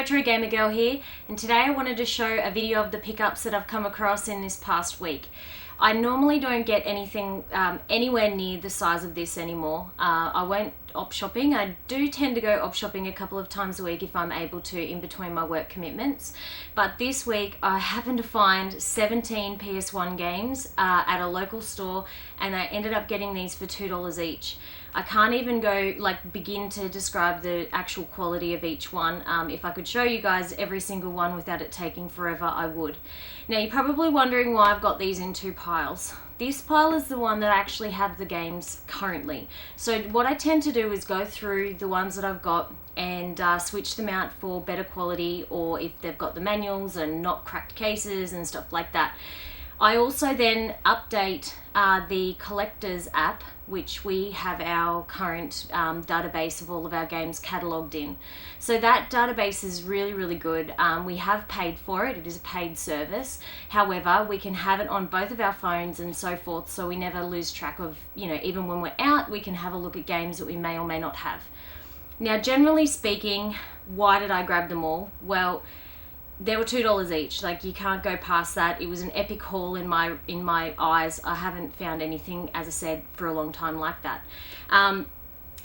Retro Gamer Girl here, and today I wanted to show a video of the pickups that I've come across in this past week. I normally don't get anything anywhere near the size of this anymore. I won't op shopping. I do tend to go op shopping a couple of times a week if I'm able to in between my work commitments. But this week I happened to find 17 PS1 games at a local store, and I ended up getting these for $2 each. I can't even begin to describe the actual quality of each one. If I could show you guys every single one without it taking forever, I would. Now you're probably wondering why I've got these in two piles. This pile is the one that I actually have the games currently. So what I tend to do is go through the ones that I've got and switch them out for better quality, or if they've got the manuals and not cracked cases and stuff like that. I also then update the collectors app, which we have our current database of all of our games catalogued in. So that database is really good. We have paid for it. It is a paid service. However, we can have it on both of our phones and so forth, so we never lose track of, even when we're out, we can have a look at games that we may or may not have. Now, generally speaking, why did I grab them all? Well, they were $2 each. You can't go past that. It was an epic haul in my eyes. I haven't found anything, as I said, for a long time like that.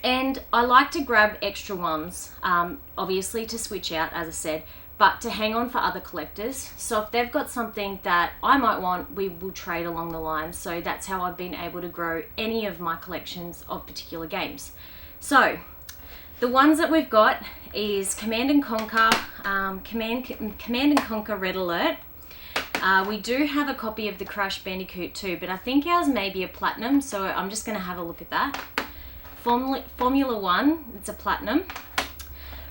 And I like to grab extra ones, obviously to switch out, as I said, but to hang on for other collectors. So if they've got something that I might want, we will trade along the line. So that's how I've been able to grow any of my collections of particular games. So the ones that we've got is Command & Conquer, Command & Conquer Red Alert. We do have a copy of the Crash Bandicoot too, but I think ours may be a platinum, so I'm just going to have a look at that. Formula 1, it's a platinum.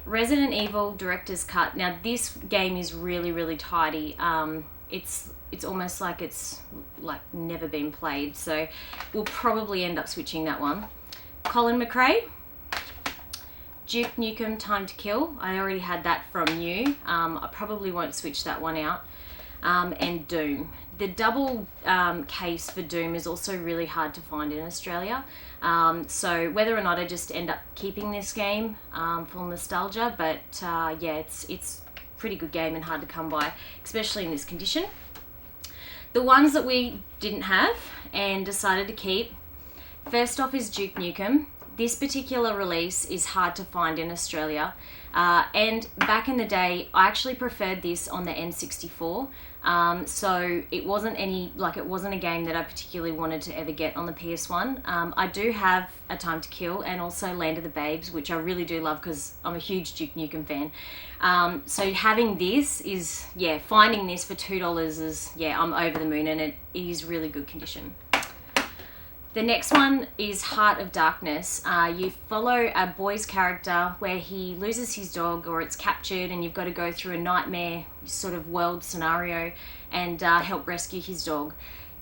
Resident Evil Director's Cut. Now this game is really tidy. It's almost like it's never been played, so we'll probably end up switching that one. Colin McRae. Duke Nukem Time to Kill. I already had that from you. I probably won't switch that one out. And Doom. The double case for Doom is also really hard to find in Australia. So whether or not I just end up keeping this game for nostalgia, but yeah, it's a pretty good game and hard to come by, especially in this condition. The ones that we didn't have and decided to keep, first off is Duke Nukem. This particular release is hard to find in Australia, and back in the day I actually preferred this on the N64, so it wasn't a game that I particularly wanted to ever get on the PS1. I do have A Time to Kill and also Land of the Babes, which I really do love because I'm a huge Duke Nukem fan. So having this is, finding this for $2 is, I'm over the moon, and it is really good condition. The next one is Heart of Darkness. You follow a boy's character where he loses his dog or it's captured, and you've got to go through a nightmare sort of world scenario and help rescue his dog.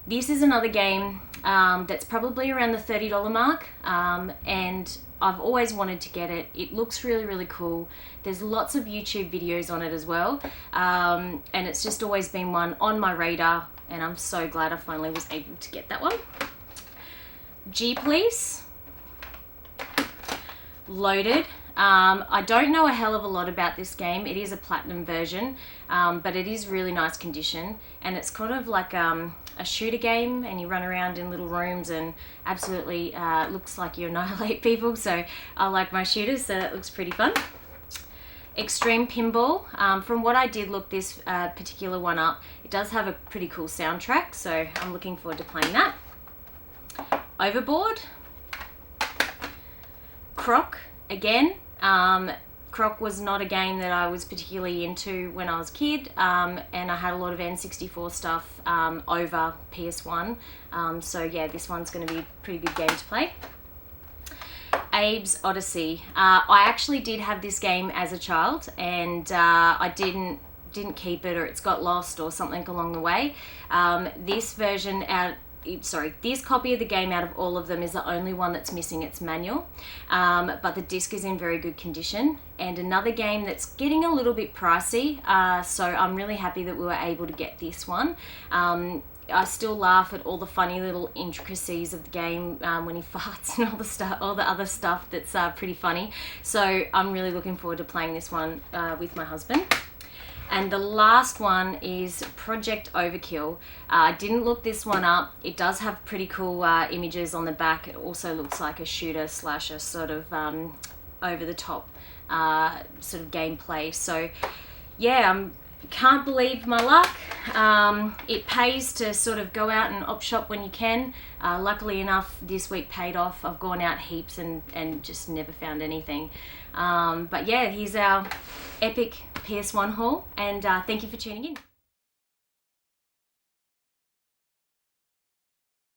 This is another game that's probably around the $30 mark, and I've always wanted to get it. It looks really cool. There's lots of YouTube videos on it as well, and it's just always been one on my radar, and I'm so glad I finally was able to get that one. G-Police, Loaded. I don't know a hell of a lot about this game. It is a platinum version, but it is really nice condition, and it's kind of like a shooter game, and you run around in little rooms and absolutely looks like you annihilate people, so I like my shooters, so that looks pretty fun. Extreme Pinball. From what I did look this particular one up, it does have a pretty cool soundtrack, so I'm looking forward to playing that. Overboard. Croc, again. Croc was not a game that I was particularly into when I was a kid, and I had a lot of N64 stuff over PS1, so yeah, this one's going to be a pretty good game to play. Abe's Oddysee. I actually did have this game as a child, and I didn't keep it, or it's got lost or something along the way. This version this copy of the game out of all of them is the only one that's missing its manual, but the disc is in very good condition. And another game that's getting a little bit pricey, so I'm really happy that we were able to get this one. I still laugh at all the funny little intricacies of the game when he farts and all the other stuff that's pretty funny. So I'm really looking forward to playing this one with my husband. And the last one is Project Overkill. I didn't look this one up. It does have pretty cool images on the back. It also looks like a shooter slash a sort of over the top sort of gameplay. So yeah, can't believe my luck. It pays to sort of go out and op shop when you can. Luckily enough, this week paid off. I've gone out heaps and just never found anything. But yeah, here's our epic PS1 haul, and thank you for tuning in.